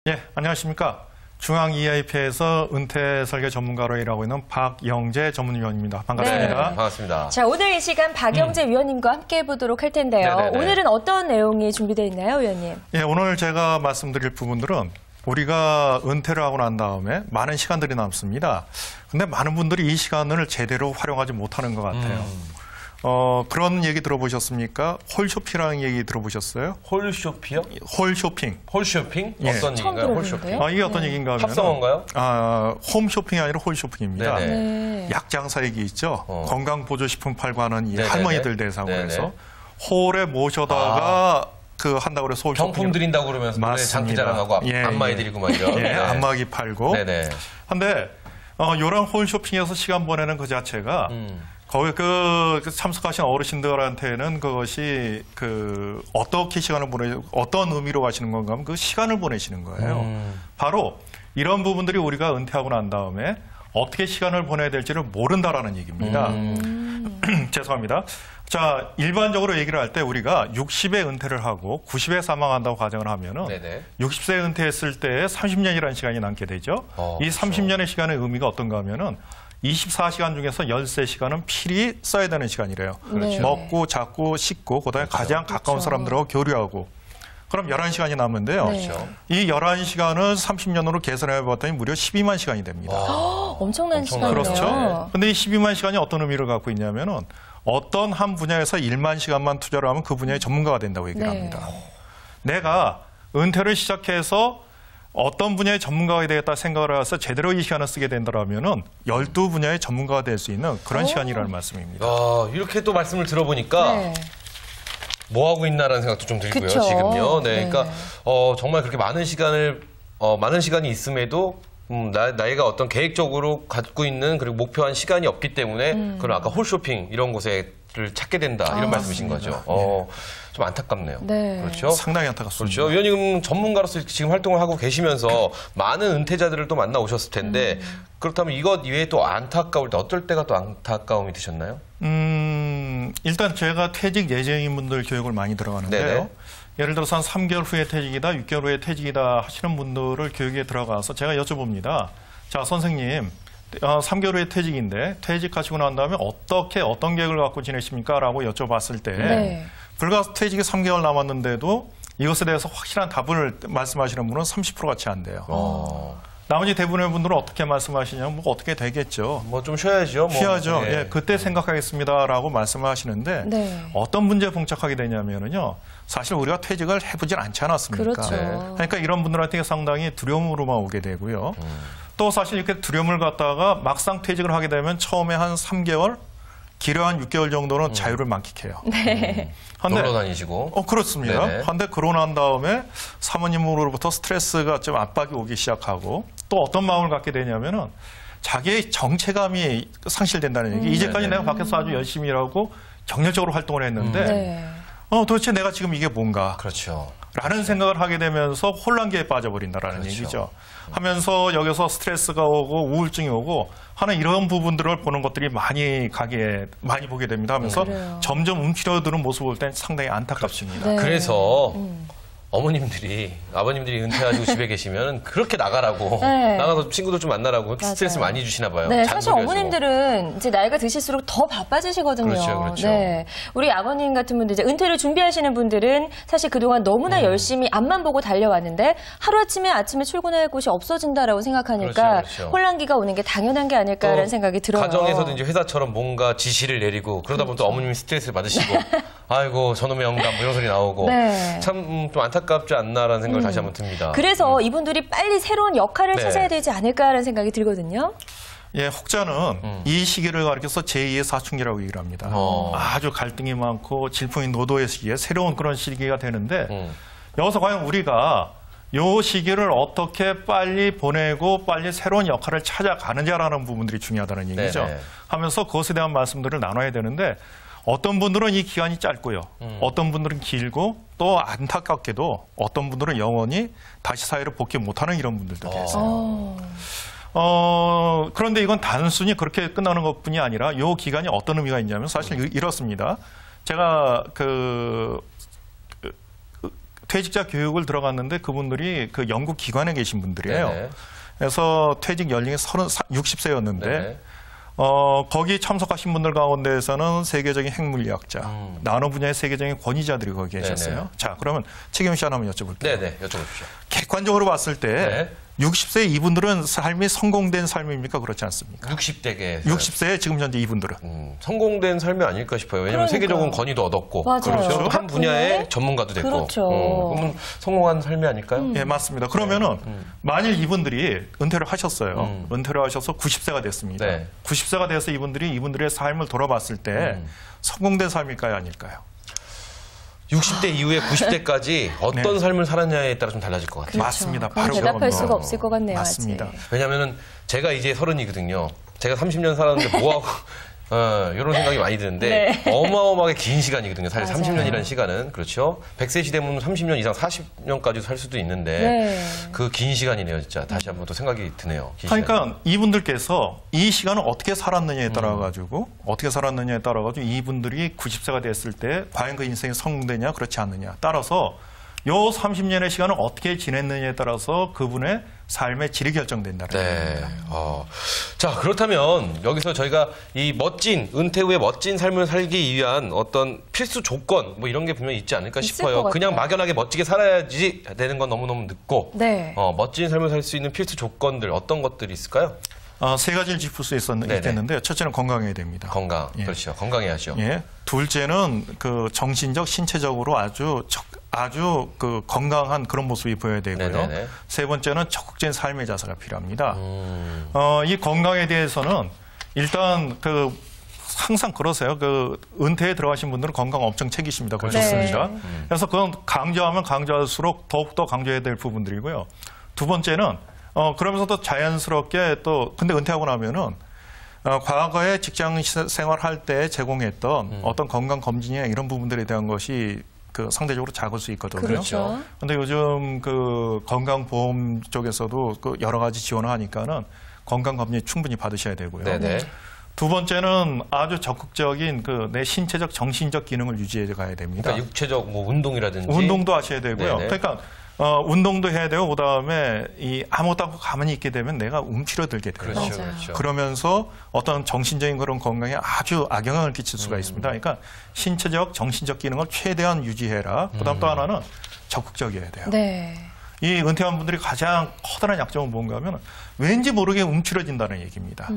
예, 안녕하십니까. 중앙 EIP에서 은퇴 설계 전문가로 일하고 있는 박영재 전문위원입니다. 반갑습니다. 네, 반갑습니다. 자, 오늘 이 시간 박영재 위원님과 함께 해보도록 할 텐데요. 네네네. 오늘은 어떤 내용이 준비되어 있나요, 위원님? 예, 오늘 제가 말씀드릴 부분들은 우리가 은퇴를 하고 난 다음에 많은 시간들이 남습니다. 근데 많은 분들이 이 시간을 제대로 활용하지 못하는 것 같아요. 그런 얘기 들어보셨습니까? 홀쇼핑이라는 얘기 들어보셨어요? 홀쇼핑이요? 홀쇼핑. 홀쇼핑? 예. 어떤 처음 얘기인가요? 들어보는데요? 홀쇼핑? 이게 어떤 얘기인가 하면 합성어인가요? 홈쇼핑이 아니라 홀쇼핑입니다. 네네. 네. 약장사 얘기 있죠. 건강보조식품 팔고 하는 이 네네네. 할머니들 대상으로 네네. 해서 홀에 모셔다가 한다고 그래서 홀쇼핑. 경품 드린다고 그러면서 노래 장기 자랑하고 예, 안마이 예. 드리고 막 이런. 예, 네. 안마기 팔고. 네네. 근데 요런 홀쇼핑에서 시간 보내는 그 자체가 거기 참석하신 어르신들한테는 그것이 어떻게 시간을 어떤 의미로 가시는 건가 하면 그 시간을 보내시는 거예요. 바로 이런 부분들이 우리가 은퇴하고 난 다음에 어떻게 시간을 보내야 될지를 모른다라는 얘기입니다. 죄송합니다. 자, 일반적으로 얘기를 할 때 우리가 60에 은퇴를 하고 90에 사망한다고 가정을 하면은 네네. 60세 은퇴했을 때 30년이라는 시간이 남게 되죠. 이 그렇죠. 30년의 시간의 의미가 어떤가 하면은 24시간 중에서 13시간은 필히 써야 되는 시간이래요. 그렇죠. 먹고 자고 씻고 그다음에 가장 가까운 그렇죠. 사람들하고 교류하고 그럼 11시간이 남는데요. 네. 그렇죠. 이 11시간을 30년으로 계산해 봤더니 무려 12만 시간이 됩니다. 엄청난 엄청나네요. 시간이네요. 그렇죠. 근데 이 12만 시간이 어떤 의미를 갖고 있냐면은 어떤 한 분야에서 1만 시간만 투자를 하면 그 분야의 전문가가 된다고 얘기를 네. 합니다. 내가 은퇴를 시작해서 어떤 분야의 전문가가 되겠다 생각을 해서 제대로 이 시간을 쓰게 된다면은 12분야의 전문가가 될 수 있는 그런 시간이라는 말씀입니다. 이렇게 또 말씀을 들어보니까 네. 뭐 하고 있나라는 생각도 좀 들고요. 그쵸. 지금요. 네, 네. 그러니까 정말 그렇게 많은 시간이 있음에도 나이가 어떤 계획적으로 갖고 있는 그리고 목표한 시간이 없기 때문에 그런 아까 홀쇼핑 이런 곳을 찾게 된다 이런 말씀이신 거죠. 좀 안타깝네요. 네. 그렇죠. 상당히 안타깝습니다. 그렇죠. 위원님 전문가로서 지금 활동을 하고 계시면서 많은 은퇴자들을 또 만나 오셨을 텐데 그렇다면 이것 이외에 또 안타까울 때 어떨 때가 또 안타까움이 드셨나요? 일단 제가 퇴직 예정인 분들 교육을 많이 들어가는데요. 네네. 예를 들어서 한 3개월 후에 퇴직이다, 6개월 후에 퇴직이다 하시는 분들을 교육에 들어가서 제가 여쭤봅니다. 자, 선생님, 3개월 후에 퇴직인데 퇴직하시고 난 다음에 어떤 계획을 갖고 지내십니까? 라고 여쭤봤을 때 네. 불과 퇴직이 3개월 남았는데도 이것에 대해서 확실한 답을 말씀하시는 분은 30% 같이 안 돼요. 나머지 대부분의 분들은 어떻게 말씀하시냐면 뭐 어떻게 되겠죠. 뭐 좀 쉬어야죠. 쉬어야죠. 네. 예, 그때 생각하겠습니다라고 말씀을 하시는데 네. 어떤 문제에 봉착하게 되냐면요. 사실 우리가 퇴직을 해보질 않지 않았습니까? 그렇죠. 네. 그러니까 이런 분들한테 상당히 두려움으로만 오게 되고요. 또 사실 이렇게 두려움을 갖다가 막상 퇴직을 하게 되면 처음에 한 3개월, 길어 한 6개월 정도는 자유를 만끽해요. 네. 놀러 다니시고. 그렇습니다. 네네. 한데 그러고 난 다음에 사모님으로부터 스트레스가 좀 압박이 오기 시작하고 또 어떤 마음을 갖게 되냐면은 자기의 정체감이 상실된다는 얘기. 이제까지 네네. 내가 밖에서 아주 열심히 일하고 정열적으로 활동을 했는데 네. 도대체 내가 지금 이게 뭔가? 그렇죠. 라는 생각을 하게 되면서 혼란기에 빠져버린다라는 그렇죠. 얘기죠. 하면서 여기서 스트레스가 오고 우울증이 오고 하는 이런 부분들을 보는 것들이 많이 보게 됩니다. 하면서 그래요. 점점 움츠러드는 모습을 볼 땐 상당히 안타깝습니다. 네. 그래서 아버님들이 은퇴하시고 집에 계시면 그렇게 나가라고 네. 나가서 친구들 좀 만나라고 맞아요. 스트레스 많이 주시나 봐요. 네, 사실 잔소리하시고. 어머님들은 이제 나이가 드실수록 더 바빠지시거든요. 그렇죠, 그렇죠. 네, 우리 아버님 같은 분들 이제 은퇴를 준비하시는 분들은 사실 그동안 너무나 열심히 앞만 보고 달려왔는데 아침에 출근할 곳이 없어진다라고 생각하니까 그렇죠, 그렇죠. 혼란기가 오는 게 당연한 게 아닐까라는 생각이 들어요. 가정에서도 이제 회사처럼 뭔가 지시를 내리고 그러다 보면 또 어머님이 스트레스를 받으시고 아이고 저놈의 영감 뭐 이런 소리 나오고 네. 참 좀 안타깝지 않나라는 생각을 다시 한번 듭니다. 그래서 이분들이 빨리 새로운 역할을 네. 찾아야 되지 않을까라는 생각이 들거든요. 예, 혹자는 이 시기를 가리켜서 제2의 사춘기라고 얘기를 합니다. 아주 갈등이 많고 질풍이 노도의 시기에 새로운 그런 시기가 되는데 여기서 과연 우리가 이 시기를 어떻게 빨리 보내고 빨리 새로운 역할을 찾아가느냐라는 부분들이 중요하다는 얘기죠. 네네. 하면서 그것에 대한 말씀들을 나눠야 되는데 어떤 분들은 이 기간이 짧고요. 어떤 분들은 길고 또 안타깝게도 어떤 분들은 영원히 다시 사회를 복귀 못하는 이런 분들도 계세요. 그런데 이건 단순히 그렇게 끝나는 것뿐이 아니라 이 기간이 어떤 의미가 있냐면 사실 이렇습니다. 제가 퇴직자 교육을 들어갔는데 그분들이 그 연구 기관에 계신 분들이에요. 네네. 그래서 퇴직 연령이 60세였는데 네네. 거기 참석하신 분들 가운데에서는 세계적인 핵물리학자, 나노 분야의 세계적인 권위자들이 거기 계셨어요. 네네. 자, 그러면 최경영 씨 하나만 여쭤볼게요. 네네, 여쭤보십시오. 객관적으로 봤을 때 네. 60세 이분들은 삶이 성공된 삶입니까? 그렇지 않습니까? 60대계. 60세에 지금 현재 이분들은. 성공된 삶이 아닐까 싶어요. 왜냐하면 그러니까요. 세계적인 권위도 얻었고, 맞아요. 그렇죠. 한 각 분야의 분야에? 전문가도 됐고, 그렇죠. 그러면 성공한 삶이 아닐까요? 예, 맞습니다. 그러면은 만일 이분들이 은퇴를 하셨어요. 은퇴를 하셔서 90세가 됐습니다. 네. 90세가 돼서 이분들의 삶을 돌아봤을 때 성공된 삶일까요, 아닐까요? 60대 이후에 90대까지 어떤 네. 삶을 살았냐에 따라 좀 달라질 것 같아요. 맞습니다. 그건 바로 대답할 그런 수가 거. 없을 것 같네요. 맞습니다. 아직. 왜냐면은 제가 이제 30이거든요. 제가 30년 살았는데 뭐하고 이런 생각이 많이 드는데 네. 어마어마하게 긴 시간이거든요. 사실 맞아요. 30년이라는 시간은. 그렇죠. 100세 시대면 30년 이상 40년까지 살 수도 있는데 네. 그 긴 시간이네요. 진짜 다시 한번 또 생각이 드네요. 긴 시간. 그러니까 이분들께서 이 시간을 어떻게 살았느냐에 따라 가지고 이분들이 90세가 됐을 때 과연 그 인생이 성공되냐 그렇지 않느냐 따라서 요 30년의 시간을 어떻게 지냈느냐에 따라서 그분의 삶의 질이 결정된다는 네. 겁니다. 자, 그렇다면 여기서 저희가 이 은퇴 후에 멋진 삶을 살기 위한 어떤 필수 조건 뭐 이런 게 분명히 있지 않을까 있을 싶어요. 것 그냥 같아요. 막연하게 멋지게 살아야지 되는 건 너무너무 늦고 네. 멋진 삶을 살 수 있는 필수 조건들 어떤 것들이 있을까요? 세 가지를 짚을 수 네네. 있겠는데요. 첫째는 건강해야 됩니다. 건강. 예. 그렇죠. 건강해야죠. 예. 둘째는 그 정신적, 신체적으로 아주 그 건강한 그런 모습이 보여야 되고요. 네네네. 세 번째는 적극적인 삶의 자세가 필요합니다. 이 건강에 대해서는 일단 그 항상 그러세요. 그 은퇴에 들어가신 분들은 건강 엄청 챙기십니다. 그거 네. 좋습니다. 그래서 그건 강조하면 강조할수록 더욱더 강조해야 될 부분들이고요. 두 번째는 그러면서도 자연스럽게 또 근데 은퇴하고 나면은 과거에 직장 생활할 때 제공했던 어떤 건강 검진이나 이런 부분들에 대한 것이 그 상대적으로 작을 수 있거든요. 그렇죠. 근데 요즘 그 건강보험 쪽에서도 그 여러 가지 지원을 하니까는 건강검진 충분히 받으셔야 되고요. 네네. 두 번째는 아주 적극적인 그 내 신체적, 정신적 기능을 유지해 가야 됩니다. 그러니까 육체적 뭐 운동이라든지 운동도 하셔야 되고요. 네네. 그러니까 운동도 해야 되고 그다음에 이 아무것도 않고 가만히 있게 되면 내가 움츠러들게 돼요. 그렇죠. 맞아요. 그렇죠. 그러면서 어떤 정신적인 그런 건강에 아주 악영향을 끼칠 수가 있습니다. 그러니까 신체적, 정신적 기능을 최대한 유지해라. 그다음 또 하나는 적극적이어야 돼요. 네. 이 은퇴한 분들이 가장 커다란 약점은 뭔가 하면 왠지 모르게 움츠러진다는 얘기입니다.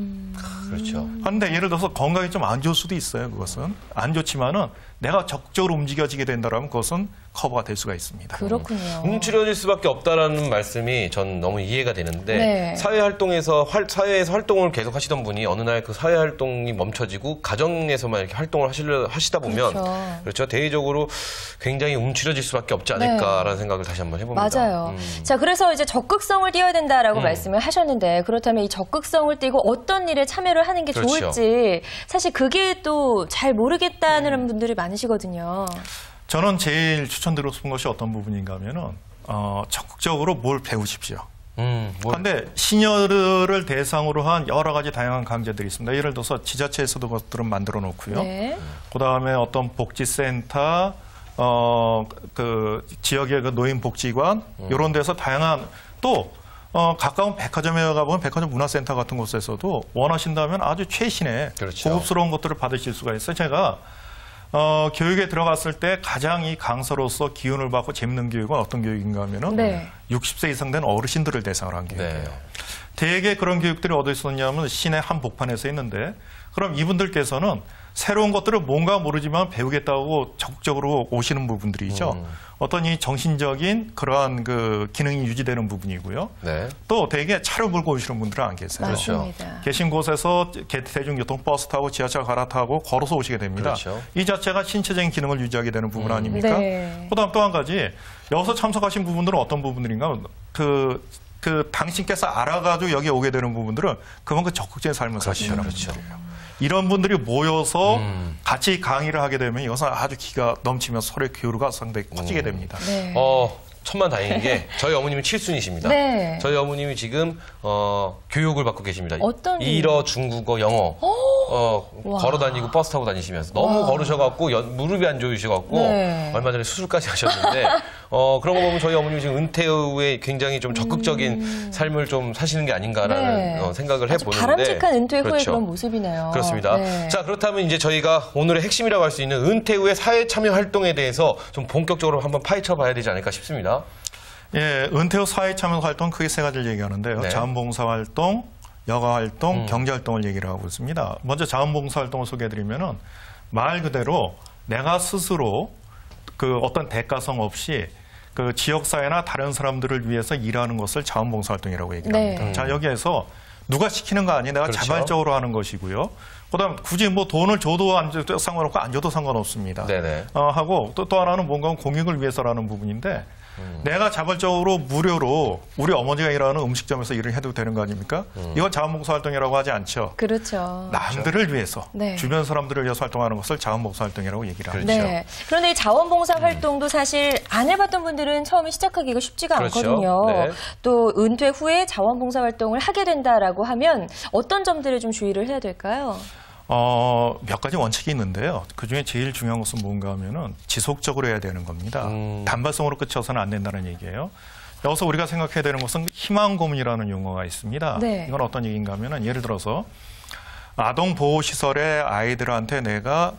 그렇죠. 그런데 예를 들어서 건강이 좀 안 좋을 수도 있어요. 그것은. 안 좋지만은 내가 적극적으로 움직여지게 된다면 그것은 커버가 될 수가 있습니다. 그렇군요. 움츠려질 수밖에 없다라는 말씀이 전 너무 이해가 되는데 네. 사회에서 활동을 계속 하시던 분이 어느 날 그 사회 활동이 멈춰지고 가정에서만 이렇게 활동을 하시다 보면 그렇죠. 대외적으로 굉장히 움츠려질 수밖에 없지 않을까라는 생각을 다시 한번 해봅니다. 맞아요. 자, 그래서 이제 적극성을 띄어야 된다라고 말씀을 하셨는데 그렇다면 이 적극성을 띄고 어떤 일에 참여를 하는 게 그렇죠. 좋을지 사실 그게 또 잘 모르겠다는 분들이 많으시거든요. 저는 제일 추천드리고 싶은 것이 어떤 부분인가 하면은 적극적으로 뭘 배우십시오. 그런데 시니어를 대상으로 한 여러 가지 다양한 강좌들이 있습니다. 예를 들어서 지자체에서도 그것들은 만들어 놓고요. 네. 그다음에 어떤 복지센터, 그 지역의 그 노인복지관 이런 데서 다양한 또 가까운 백화점에 가보면 백화점 문화센터 같은 곳에서도 원하신다면 아주 최신의 그렇죠. 고급스러운 것들을 받으실 수가 있어요. 제가 교육에 들어갔을 때 가장 이 강사로서 기운을 받고 재밌는 교육은 어떤 교육인가 하면은 네. 60세 이상 된 어르신들을 대상으로 한 교육이에요. 네. 대개 그런 교육들이 어디서 있었냐면 시내 한복판에서 있는데 그럼 이분들께서는 새로운 것들을 뭔가 모르지만 배우겠다고 적극적으로 오시는 부분들이죠. 어떤 이 정신적인 그러한 그 기능이 유지되는 부분이고요. 네. 또 대개 차를 몰고 오시는 분들은 안 계세요. 맞습니다. 계신 곳에서 대중교통 버스 타고 지하철 갈아타고 걸어서 오시게 됩니다. 그렇죠. 이 자체가 신체적인 기능을 유지하게 되는 부분 아닙니까? 네. 그다음 또 한 가지 여기서 참석하신 부분들은 어떤 부분들인가? 그 당신께서 알아가지고 여기 오게 되는 부분들은 그만큼 적극적인 삶을 사시는 분들이에요. 이런 분들이 모여서 같이 강의를 하게 되면 이것은 아주 기가 넘치면서 서로의 교류가 상당히 커지게 됩니다. 네. 천만다행인 게 저희 어머님이 7순이십니다. 네. 저희 어머님이 지금 교육을 받고 계십니다. 어떤 일어, 중국어, 영어 와. 걸어 다니고 버스 타고 다니시면서 너무 걸으셔갖고 무릎이 안 좋으셔갖고 네. 얼마 전에 수술까지 하셨는데 그런 거 보면 저희 어머님이 지금 은퇴 후에 굉장히 좀 적극적인 삶을 좀 사시는 게 아닌가라는 네. 생각을 아주 해보는데. 바람직한 은퇴 후의 그렇죠. 그런 모습이네요. 그렇습니다. 네. 자, 그렇다면 이제 저희가 오늘의 핵심이라고 할 수 있는 은퇴 후의 사회 참여 활동에 대해서 좀 본격적으로 한번 파헤쳐 봐야 되지 않을까 싶습니다. 예, 은퇴 후 사회 참여 활동 크게 세 가지를 얘기하는데요. 네. 자원봉사 활동, 여가 활동, 경제 활동을 얘기를 하고 있습니다. 먼저 자원봉사 활동을 소개해드리면은 말 그대로 내가 스스로 그 어떤 대가성 없이 그 지역사회나 다른 사람들을 위해서 일하는 것을 자원봉사 활동이라고 얘기를 합니다. 네. 자, 여기에서 누가 시키는 거 아니에요. 내가 그렇죠. 자발적으로 하는 것이고요. 그다음 굳이 뭐 돈을 줘도 안 줘도 상관없고 안 줘도 상관없습니다. 네네. 하고 또 하나는 뭔가 공익을 위해서라는 부분인데 내가 자발적으로 무료로 우리 어머니가 일하는 음식점에서 일을 해도 되는 거 아닙니까? 이건 자원봉사 활동이라고 하지 않죠. 그렇죠. 남들을 위해서, 네. 주변 사람들을 위해서 활동하는 것을 자원봉사 활동이라고 얘기를 합니다. 네. 그런데 이 자원봉사 활동도 사실 안 해봤던 분들은 처음에 시작하기가 쉽지가 그렇죠. 않거든요. 네. 또 은퇴 후에 자원봉사 활동을 하게 된다라고 하면 어떤 점들을 좀 주의를 해야 될까요? 몇 가지 원칙이 있는데요. 그중에 제일 중요한 것은 뭔가 하면은 지속적으로 해야 되는 겁니다. 단발성으로 끝쳐서는 안 된다는 얘기예요. 여기서 우리가 생각해야 되는 것은 희망 고문이라는 용어가 있습니다. 네. 이건 어떤 얘기인가 하면은 예를 들어서 아동보호시설에 아이들한테 내가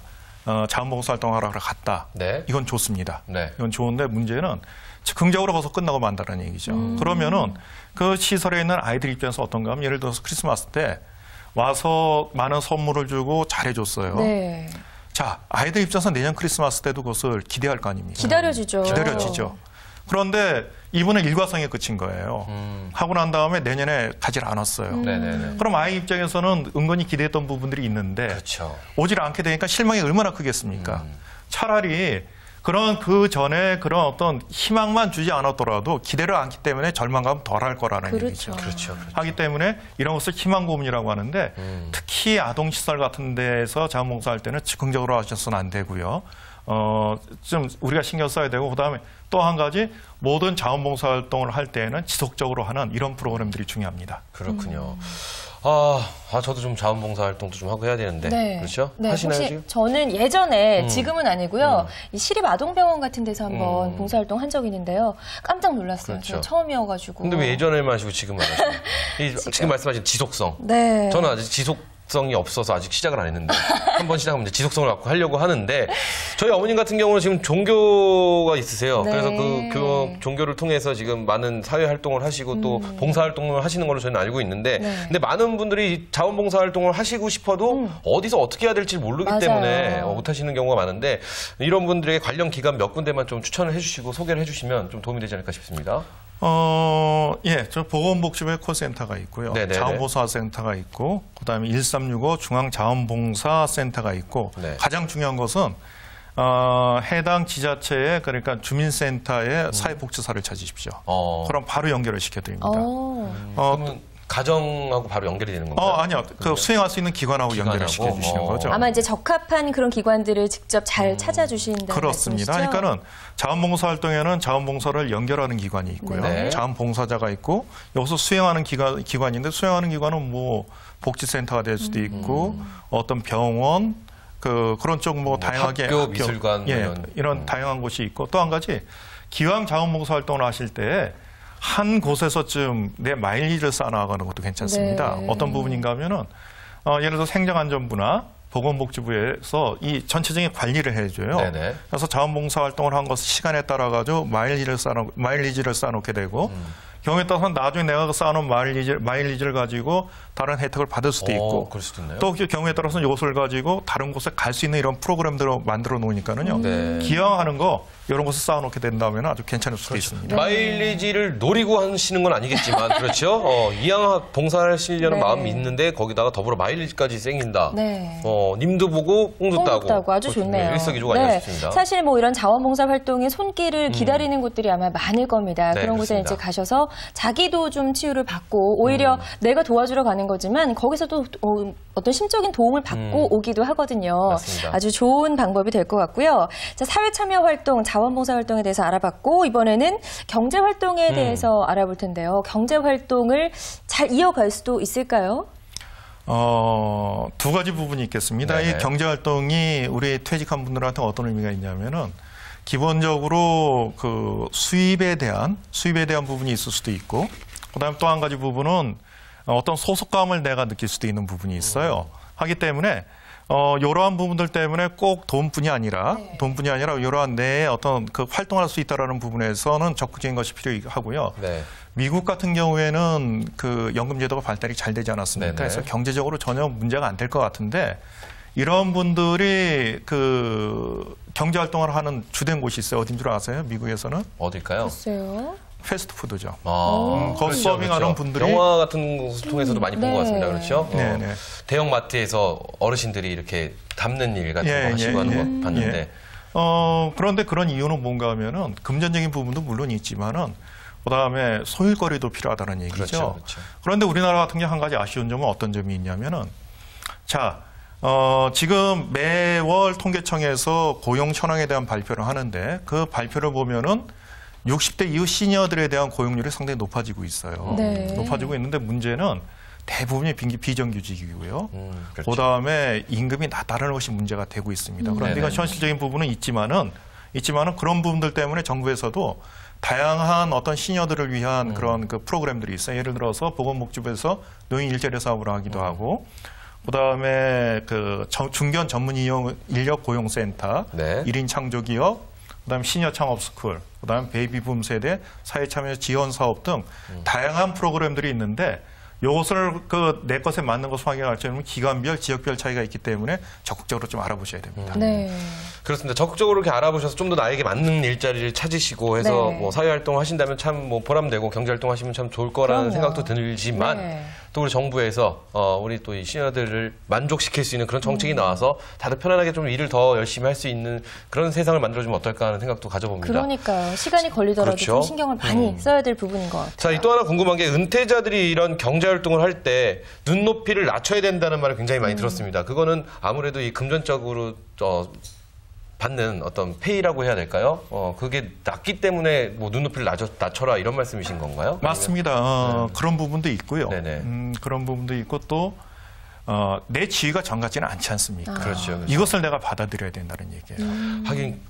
자원봉사 활동하러 갔다. 네. 이건 좋습니다. 네. 이건 좋은데 문제는 긍정적으로 거기서 끝나고 만다는 얘기죠. 그러면은 그 시설에 있는 아이들 입장에서 어떤가 하면 예를 들어서 크리스마스 때 와서 많은 선물을 주고 잘해줬어요. 네. 자, 아이들 입장에서 내년 크리스마스 때도 그것을 기대할 거 아닙니까? 기다려지죠. 기다려지죠. 그런데 이분은 일과성에 그친 거예요. 하고 난 다음에 내년에 가지 않았어요. 네네네. 그럼 아이 입장에서는 은근히 기대했던 부분들이 있는데 그렇죠. 오질 않게 되니까 실망이 얼마나 크겠습니까? 차라리 그런 그 전에 그런 어떤 희망만 주지 않았더라도 기대를 않기 때문에 절망감 덜 할 거라는 그렇죠. 얘기죠. 그렇죠. 하기 때문에 이런 것을 희망 고문이라고 하는데 특히 아동시설 같은 데서 자원봉사할 때는 즉흥적으로 하셔서는 안 되고요. 좀 우리가 신경 써야 되고 그다음에 또 한 가지 모든 자원봉사 활동을 할 때에는 지속적으로 하는 이런 프로그램들이 중요합니다. 그렇군요. 저도 좀 자원봉사 활동도 좀 하고 해야 되는데. 네. 그렇죠? 네, 하시나요, 혹시 지금? 저는 예전에 지금은 아니고요. 이 시립아동병원 같은 데서 한번 봉사활동 한 적이 있는데요. 깜짝 놀랐어요. 그렇죠. 제가 처음이어가지고. 근데 왜 예전에만 하시고 지금은 안 하시나요? 지금 말씀하신 지속성. 네. 저는 아직 지속성이 없어서 아직 시작을 안 했는데 한 번 시작하면 이제 지속성을 갖고 하려고 하는데 저희 어머님 같은 경우는 지금 종교가 있으세요. 네. 그래서 그 종교를 통해서 지금 많은 사회 활동을 하시고 또 봉사 활동을 하시는 걸로 저는 알고 있는데 네. 근데 많은 분들이 자원봉사 활동을 하시고 싶어도 어디서 어떻게 해야 될지 모르기 맞아요. 때문에 못 하시는 경우가 많은데 이런 분들에게 관련 기관 몇 군데만 좀 추천을 해주시고 소개를 해주시면 좀 도움이 되지 않을까 싶습니다. 저 보건복지부에 콜센터가 있고요. 네네네. 자원봉사센터가 있고, 그다음에 1365 중앙자원봉사센터가 있고, 네. 가장 중요한 것은 해당 지자체에 그러니까 주민센터에 사회복지사를 찾으십시오. 그럼 바로 연결을 시켜드립니다. 그러면 가정하고 바로 연결이 되는 건가요? 아니요. 그 수행할 수 있는 기관하고 연결을 기관하고? 시켜주시는 거죠. 아마 이제 적합한 그런 기관들을 직접 잘 찾아주신다는 그렇습니다. 말씀이시죠? 그러니까는 자원봉사 활동에는 자원봉사를 연결하는 기관이 있고요. 네. 자원봉사자가 있고 여기서 수행하는 기관인데 수행하는 기관은 뭐 복지센터가 될 수도 있고 어떤 병원 그런 쪽 뭐 다양하게 학교, 미술관 이런 다양한 곳이 있고 또 한 가지 기왕 자원봉사 활동을 하실 때 한 곳에서쯤 내 마일리지를 쌓아나가는 것도 괜찮습니다. 네. 어떤 부분인가 하면은 예를 들어 생활안전부나 보건복지부에서 이 전체적인 관리를 해줘요. 네네. 그래서 자원봉사 활동을 한 것을 시간에 따라 가지고 마일리지를 쌓아놓게 되고 경우에 따라서는 나중에 내가 쌓아놓은 마일리지를 가지고 다른 혜택을 받을 수도 있고 그럴 수도 있나요? 또 경우에 따라서는 이것을 가지고 다른 곳에 갈 수 있는 이런 프로그램들을 만들어 놓으니까는요. 네. 기왕하는 거 이런 것을 쌓아놓게 된다면 아주 괜찮을 수도 있습니다. 마일리지를 노리고 하시는 건 아니겠지만 그렇죠. 이왕 봉사하시려는 네. 마음이 있는데 거기다가 더불어 마일리지까지 생긴다. 네. 님도 보고 뽕도 따고. 따고 아주 좋네요. 일석이조가 아니라 싶습니다. 사실 뭐 이런 자원봉사 활동의 손길을 기다리는 곳들이 아마 많을 겁니다. 네, 그런 곳에 그렇습니다. 이제 가셔서 자기도 좀 치유를 받고 오히려 내가 도와주러 가는 거지만 거기서도 어떤 심적인 도움을 받고 오기도 하거든요. 맞습니다. 아주 좋은 방법이 될 것 같고요. 자, 사회 참여 활동, 자원봉사 활동에 대해서 알아봤고 이번에는 경제 활동에 대해서 알아볼 텐데요. 경제 활동을 잘 이어갈 수도 있을까요? 두 가지 부분이 있겠습니다. 네네. 이 경제 활동이 우리 퇴직한 분들한테 어떤 의미가 있냐면은 기본적으로 그 수입에 대한 부분이 있을 수도 있고, 그다음에 또 한 가지 부분은 어떤 소속감을 내가 느낄 수도 있는 부분이 있어요. 하기 때문에 이러한 부분들 때문에 꼭 돈뿐이 아니라 이러한 내 어떤 그 활동할 수 있다라는 부분에서는 적극적인 것이 필요하고요. 네. 미국 같은 경우에는 그 연금 제도가 발달이 잘 되지 않았습니까? 네네. 그래서 경제적으로 전혀 문제가 안 될 것 같은데 이런 분들이 그 경제 활동을 하는 주된 곳이 있어요. 어딘 줄 아세요? 미국에서는? 어딜까요? 글쎄요. 패스트푸드죠. 그렇죠, 거기 서빙하는 그렇죠. 분들이 영화 같은 것을 통해서도 많이 본 것 같습니다. 그렇죠? 네. 대형 마트에서 어르신들이 이렇게 담는 일 같은 거 하시고 하는 거 봤는데. 그런데 그런 이유는 뭔가 하면은 금전적인 부분도 물론 있지만은 그다음에 소일거리도 필요하다는 얘기죠. 그렇죠, 그렇죠. 그런데 우리나라 같은 게 한 가지 아쉬운 점은 어떤 점이 있냐면은 자, 지금 매월 통계청에서 고용 현황에 대한 발표를 하는데 그 발표를 보면은 60대 이후 시니어들에 대한 고용률이 상당히 높아지고 있어요. 네. 높아지고 있는데 문제는 대부분이 비정규직이고요. 그렇죠. 그다음에 임금이 낮다는 것이 문제가 되고 있습니다. 그런데 이건 현실적인 부분은 있지만은 그런 부분들 때문에 정부에서도 다양한 어떤 시니어들을 위한 그런 그 프로그램들이 있어요. 예를 들어서 보건복지부에서 노인 일자리 사업을 하기도 하고, 그다음에 그 중견 전문 인력 고용센터, 네. 1인 창조기업, 그다음에 시니어 창업 스쿨, 그다음에 베이비붐 세대 사회 참여 지원 사업 등 다양한 프로그램들이 있는데 이것을 내 것에 맞는 것을 확인하려면 기관별, 지역별 차이가 있기 때문에 적극적으로 좀 알아보셔야 됩니다. 네. 그렇습니다. 적극적으로 이렇게 알아보셔서 좀 더 나에게 맞는 일자리를 찾으시고 해서 네. 뭐 사회활동 하신다면 참 뭐 보람되고 경제활동 하시면 참 좋을 거라는 그럼요. 생각도 들지만 네. 또 우리 정부에서 우리 또 이 시니어들을 만족시킬 수 있는 그런 정책이 나와서 다들 편안하게 좀 일을 더 열심히 할 수 있는 그런 세상을 만들어주면 어떨까 하는 생각도 가져봅니다. 그러니까요. 시간이 걸리더라도 그렇죠. 좀 신경을 많이 써야 될 부분인 것 같아요. 자, 또 하나 궁금한 게 은퇴자들이 이런 경제활동을 할 때 눈높이를 낮춰야 된다는 말을 굉장히 많이 들었습니다. 그거는 아무래도 이 금전적으로 받는 어떤 페이라고 해야 될까요? 그게 낮기 때문에 뭐 눈높이를 낮춰라 이런 말씀이신 건가요? 맞습니다. 그런 부분도 있고요. 네네. 그런 부분도 있고 또 내 지위가 정같지는 않지 않습니까? 그렇죠. 이것을 내가 받아들여야 된다는 얘기예요. 하긴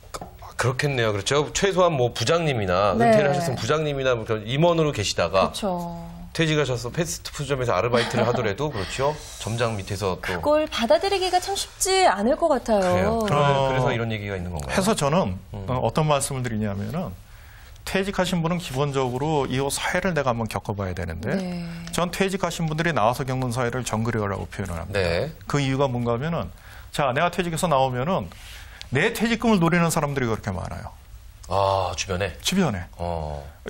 그렇겠네요. 그렇죠. 최소한 뭐 부장님이나 네. 은퇴를 하셨으면 부장님이나 뭐 그런 임원으로 계시다가 그렇죠. 퇴직하셔서 패스트푸드점에서 아르바이트를 하더라도 그렇죠. 점장 밑에서 또 그걸 받아들이기가 참 쉽지 않을 것 같아요. 그래요. 그래서 이런 얘기가 있는 건가요? 해서 저는 어떤 말씀을 드리냐면은 퇴직하신 분은 기본적으로 이 사회를 내가 한번 겪어봐야 되는데 네. 전 퇴직하신 분들이 나와서 겪는 사회를 정글이라고 표현을 합니다. 네. 그 이유가 뭔가 하면은 자, 내가 퇴직해서 나오면은 내 퇴직금을 노리는 사람들이 그렇게 많아요. 아, 주변에.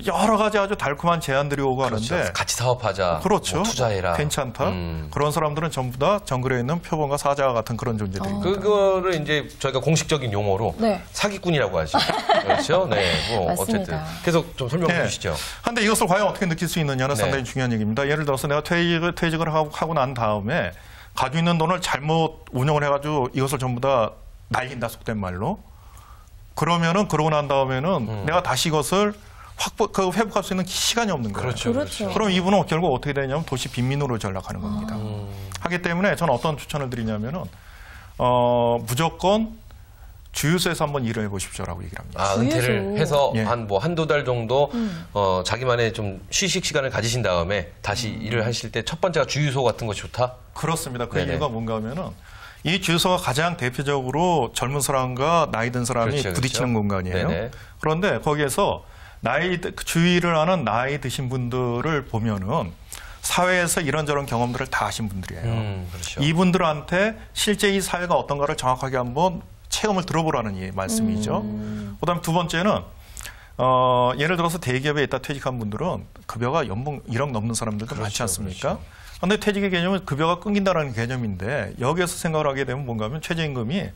여러 가지 아주 달콤한 제안들이 오고 그렇죠. 하는데 같이 사업하자. 그렇죠. 뭐 투자해라. 괜찮다. 그런 사람들은 전부 다 정글에 있는 표본과 사자와 같은 그런 존재들입니다. 그거를 이제 저희가 공식적인 용어로 네. 사기꾼이라고 하죠. 그렇죠? 네. 뭐 맞습니다. 어쨌든 계속 좀 설명해 네. 주시죠. 그런데 이것을 과연 어떻게 느낄 수 있느냐는 네. 상당히 중요한 얘기입니다. 예를 들어서 내가 퇴직을 하고 난 다음에 가지고 있는 돈을 잘못 운영을 해가지고 이것을 전부 다 날린다, 속된 말로. 그러면은 그러고 난 다음에는 내가 다시 이것을 회복할 수 있는 시간이 없는 거예요. 그렇죠. 그럼 이분은 결국 어떻게 되냐면 도시 빈민으로 전락하는 겁니다. 하기 때문에 저는 어떤 추천을 드리냐면은 무조건 주유소에서 한번 일을 해보십시오라고 얘기를 합니다. 아, 은퇴를 해서 예. 한두 달 정도 자기만의 좀 휴식 시간을 가지신 다음에 다시 일을 하실 때 첫 번째가 주유소 같은 것이 좋다? 그렇습니다. 그 네네. 이유가 뭔가 하면은 이 주유소가 가장 대표적으로 젊은 사람과 나이 든 사람이 그렇죠, 부딪히는 그렇죠. 공간이에요. 네네. 그런데 거기에서 주의를 하는 나이 드신 분들을 보면은 사회에서 이런저런 경험들을 다 하신 분들이에요. 그렇죠. 이분들한테 실제 이 사회가 어떤가를 정확하게 한번 체험을 들어보라는 말씀이죠. 그다음 두 번째는 예를 들어서 대기업에 있다 퇴직한 분들은 급여가 연봉 1억 넘는 사람들도 많지 않습니까? 그런데 퇴직의 개념은 급여가 끊긴다라는 개념인데 여기에서 생각을 하게 되면 뭔가 하면 최저임금이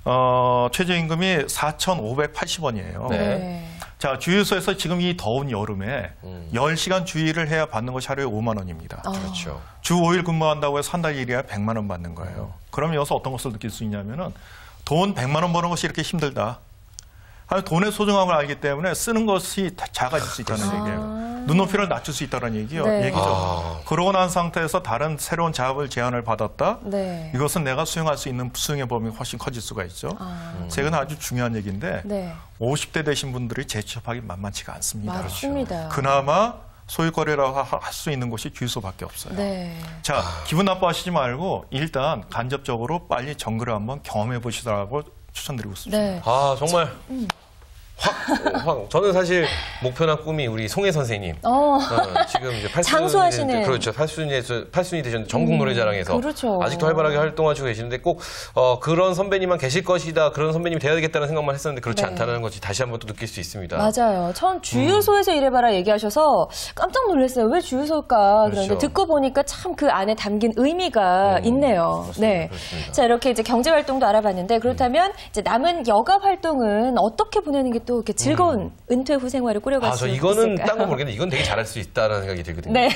4,580원이에요. 네. 자, 주유소에서 지금 이 더운 여름에 10시간 주의를 해야 받는 것이 하루에 5만 원입니다. 그렇죠. 주 5일 근무한다고 해서 한 달 일이야 100만 원 받는 거예요. 그럼 여기서 어떤 것을 느낄 수 있냐면은 돈 100만 원 버는 것이 이렇게 힘들다. 돈의 소중함을 알기 때문에 쓰는 것이 작아질 수 있다는 얘기예요. 눈높이를 낮출 수 있다는 얘기죠. 네. 그러고 난 상태에서 다른 새로운 작업을 제안을 받았다. 네. 이것은 내가 수용할 수 있는 수용의 범위가 훨씬 커질 수가 있죠. 최근 아주 중요한 얘기인데 네. 50대 되신 분들이 재취업하기 만만치가 않습니다. 맞습니다. 그나마 소유거래라고 할 수 있는 곳이 주유소밖에 없어요. 네. 자, 기분 나빠하시지 말고 일단 간접적으로 빨리 정글을 한번 경험해 보시라고 추천드리고 있습니다. 네. 아, 정말 확. 저는 사실 목표나 꿈이 우리 송혜 선생님. 지금 이제 8순위 장수하시는. 그렇죠. 8순위 되셨는데 전국 노래자랑에서 그렇죠. 아직도 활발하게 활동하시고 계시는데 꼭 그런 선배님만 계실 것이다. 그런 선배님이 돼야 되겠다는 생각만 했었는데 그렇지 네. 않다는 것이 다시 한번 또 느낄 수 있습니다. 맞아요. 처음 주유소에서 일해봐라 얘기하셔서 깜짝 놀랐어요. 왜 주유소일까? 그런데 그렇죠. 듣고 보니까 참 그 안에 담긴 의미가 있네요. 그렇습니다. 네. 그렇습니다. 자, 이렇게 이제 경제 활동도 알아봤는데 그렇다면 이제 남은 여가 활동은 어떻게 보내는 게 또 이렇게 즐거운 은퇴 후 생활을 꾸려갈 수 저 있을까요? 이거는 딴 건 모르겠는데 이건 되게 잘할 수 있다는 생각이 들거든요. 네.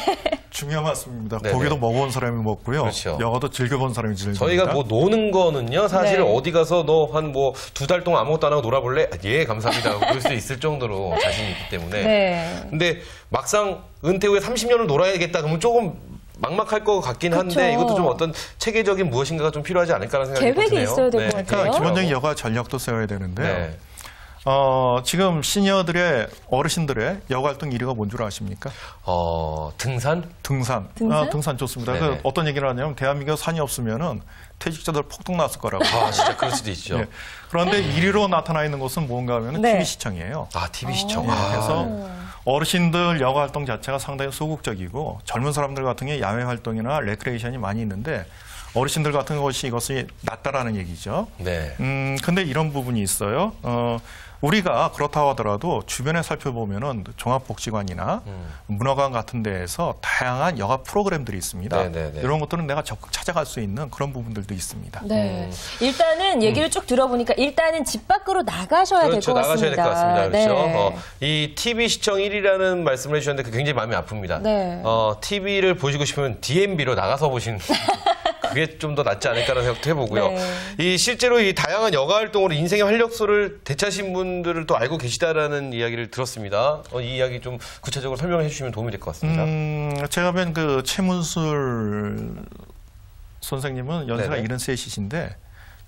중요한 말씀입니다. 네네. 고기도 먹어본 사람이 먹고요. 그렇죠. 영어도 즐겨본 사람이 즐깁니다. 저희가 뭐 노는 거는요, 사실 네. 어디 가서 너 한 뭐 2달 동안 아무것도 안 하고 놀아볼래? 예, 감사합니다. 그럴 수 있을 정도로 자신이 있기 때문에. 네. 근데 막상 은퇴 후에 30년을 놀아야겠다 그러면 조금 막막할 것 같긴 한데 그쵸. 이것도 좀 어떤 체계적인 무엇인가가 좀 필요하지 않을까라는 생각이 계획이 드네요. 있어야 될것 네, 같아요. 그러니까 기본적인 여가 전략도 세워야 되는데요. 네. 지금 시니어들의 어르신들의 여가 활동 1위가 뭔 줄 아십니까? 등산? 등산. 등산? 등산 좋습니다. 네네. 그래서 어떤 얘기를 하냐면 대한민국 산이 없으면은 퇴직자들 폭동 났을 거라고. 진짜 그럴 수도 있죠. 예. 그런데 1위로 나타나 있는 것은 뭔가 하면 네. TV 시청이에요. TV 시청. 그래서 어르신들 여가 활동 자체가 상당히 소극적이고 젊은 사람들 같은 게 야외 활동이나 레크레이션이 많이 있는데 어르신들 같은 것이 이것이 낫다라는 얘기죠. 네. 근데 이런 부분이 있어요. 우리가 그렇다고 하더라도 주변에 살펴보면은 종합복지관이나 문화관 같은 데에서 다양한 여가 프로그램들이 있습니다. 네네네. 이런 것들은 내가 적극 찾아갈 수 있는 그런 부분들도 있습니다. 네. 일단은 얘기를 쭉 들어보니까 일단은 집 밖으로 나가셔야 될 것 그렇죠. 나가셔야 될 것 같습니다. 그렇죠. 네. 이 TV 시청 1위라는 말씀을 해주셨는데 그 굉장히 마음이 아픕니다. 네. TV를 보시고 싶으면 DMB로 나가서 보시는 그게 좀 더 낫지 않을까라는 생각도 해보고요. 네. 이 실제로 이 다양한 여가 활동으로 인생의 활력소를 되찾으신 분들을 또 알고 계시다라는 이야기를 들었습니다. 이 이야기 좀 구체적으로 설명해 주시면 도움이 될 것 같습니다. 제가 뵌 그 최문술 선생님은 연세가 네네. 73이신데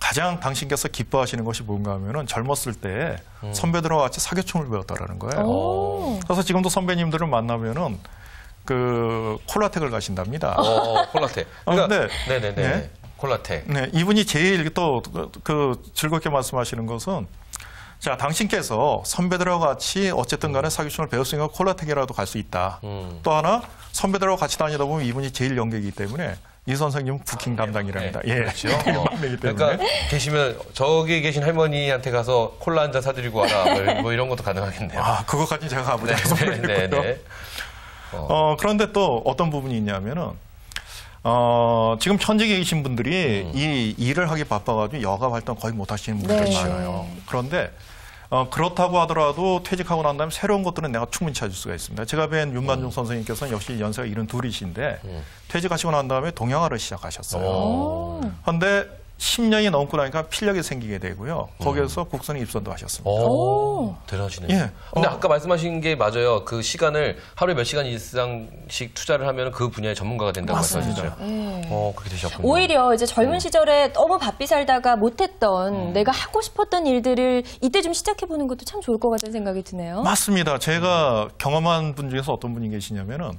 가장 당신께서 기뻐하시는 것이 뭔가 하면은 젊었을 때 선배들과 같이 사교총을 배웠다라는 거예요. 오. 그래서 지금도 선배님들을 만나면은 그 콜라텍을 가신답니다. 콜라텍. 그러니까, 근데 네네네. 네. 콜라텍. 네, 이분이 제일 또 그 즐겁게 말씀하시는 것은 자, 당신께서 선배들하고 같이 어쨌든 간에 사교총을 배웠으니까 콜라텍이라도 갈 수 있다. 또 하나 선배들하고 같이 다니다 보면 이분이 제일 연계이기 때문에 이 선생님은 부킹 담당이랍니다. 네, 예. 그렇죠. 막내이기 때문에. 그러니까 계시면 저기 계신 할머니한테 가서 콜라 한 잔 사드리고 와라. 뭐 이런 것도 가능하겠네요. 그거까지 제가 가보자. 네네네. 그런데 또 어떤 부분이 있냐면은 지금 현직에 계신 분들이 이 일을 하기 바빠가지고 여가 활동 거의 못 하시는 분들이 네. 많아요. 그런데 그렇다고 하더라도 퇴직하고 난 다음에 새로운 것들은 내가 충분히 찾을 수가 있습니다. 제가 뵌 윤만중 선생님께서는 역시 연세가 72이신데 퇴직하시고 난 다음에 동양화를 시작하셨어요. 그런데 10년이 넘고 나니까 필력이 생기게 되고요. 거기에서 국선에 입선도 하셨습니다. 대단하시네요. 예. 근데 아까 말씀하신 게 맞아요. 그 시간을 하루에 몇 시간 이상씩 투자를 하면 그 분야의 전문가가 된다고 말씀하셨죠. 그렇게 되셨군요. 오히려 이제 젊은 시절에 너무 바삐 살다가 못했던 내가 하고 싶었던 일들을 이때 좀 시작해보는 것도 참 좋을 것 같다는 생각이 드네요. 맞습니다. 제가 경험한 분 중에서 어떤 분이 계시냐면은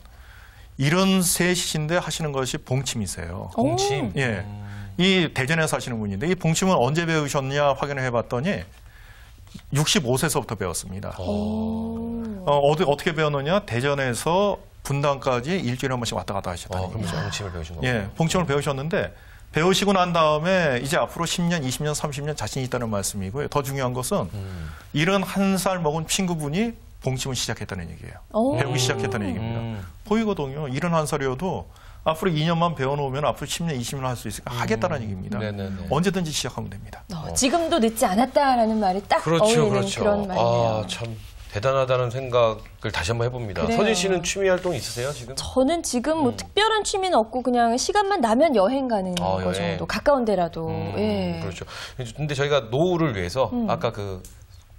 73이신데 하시는 것이 봉침이세요. 봉침. 예. 이 대전에 사시는 분인데 이 봉침은 언제 배우셨냐 확인을 해봤더니 65세서부터 배웠습니다. 어떻게 배웠느냐? 대전에서 분당까지 일주일에 한 번씩 왔다 갔다 하셨다는 그럼 얘기죠. 봉침을 배우신 거예요? 예, 봉침을 배우셨는데 배우시고 난 다음에 이제 앞으로 10년, 20년, 30년 자신이 있다는 말씀이고요. 더 중요한 것은 71살 먹은 친구분이 봉침을 시작했다는 얘기예요. 배우기 시작했다는 얘기입니다. 보이거든요. 71살이어도 앞으로 2년만 배워놓으면 앞으로 10년, 20년 할 수 있으니까 하겠다는 얘기입니다. 네네네. 언제든지 시작하면 됩니다. 지금도 늦지 않았다라는 말이 딱 어울리는 그런 말이네요. 참 대단하다는 생각을 다시 한번 해봅니다. 그래요. 서진 씨는 취미 활동 있으세요 지금? 저는 지금 뭐 특별한 취미는 없고 그냥 시간만 나면 여행 가는 거 여행. 정도. 가까운 데라도. 예. 그렇죠. 근데 저희가 노후를 위해서 아까 그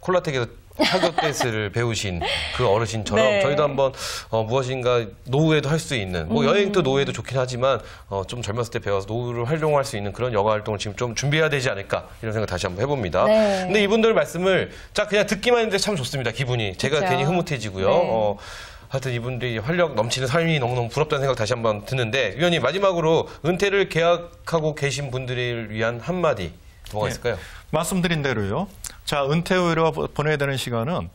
콜라텍에서 타격 댄스를 배우신 그 어르신처럼 네. 저희도 한번 무엇인가 노후에도 할 수 있는 뭐 여행도 노후에도 좋긴 하지만 좀 젊었을 때 배워서 노후를 활용할 수 있는 그런 여가 활동을 지금 좀 준비해야 되지 않을까 이런 생각 다시 한번 해봅니다. 네. 근데 이분들 말씀을 그냥 듣기만 했는데 참 좋습니다. 기분이 제가 그렇죠. 괜히 흐뭇해지고요. 네. 하여튼 이분들이 활력 넘치는 삶이 너무너무 부럽다는 생각 다시 한번 드는데 위원님 마지막으로 은퇴를 계획하고 계신 분들을 위한 한마디 뭐가 있을까요? 말씀드린 대로요. 자, 은퇴 후로 보내야 되는 시간은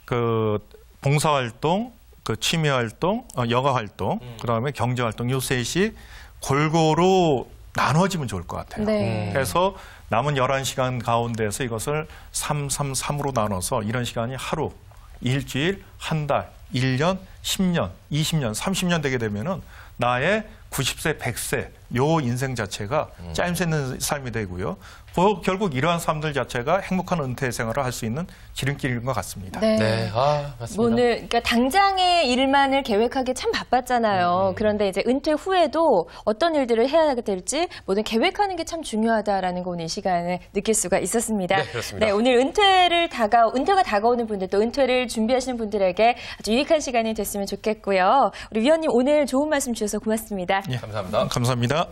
그 봉사활동, 그 취미활동, 여가활동, 그다음에 경제활동 요 셋이 골고루 나눠지면 좋을 것 같아요. 네. 그래서 남은 11시간 가운데서 이것을 333으로 나눠서 이런 시간이 하루, 일주일, 한 달, 1년, 10년, 20년, 30년 되게 되면은 나의 90세, 100세 요 인생 자체가 짜임새 있는 삶이 되고요. 결국 이러한 삶들 자체가 행복한 은퇴 생활을 할 수 있는 지름길인 것 같습니다. 네. 네, 맞습니다. 오늘 그러니까 당장의 일만을 계획하기 참 바빴잖아요. 그런데 이제 은퇴 후에도 어떤 일들을 해야 될지 모든 계획하는 게 참 중요하다라는 거 오늘 이 시간에 느낄 수가 있었습니다. 네, 그렇습니다. 네, 오늘 은퇴가 다가오는 분들 또 은퇴를 준비하시는 분들에게 아주 유익한 시간이 됐으면 좋겠고요. 우리 위원님 오늘 좋은 말씀 주셔서 고맙습니다. 예, 감사합니다. 감사합니다.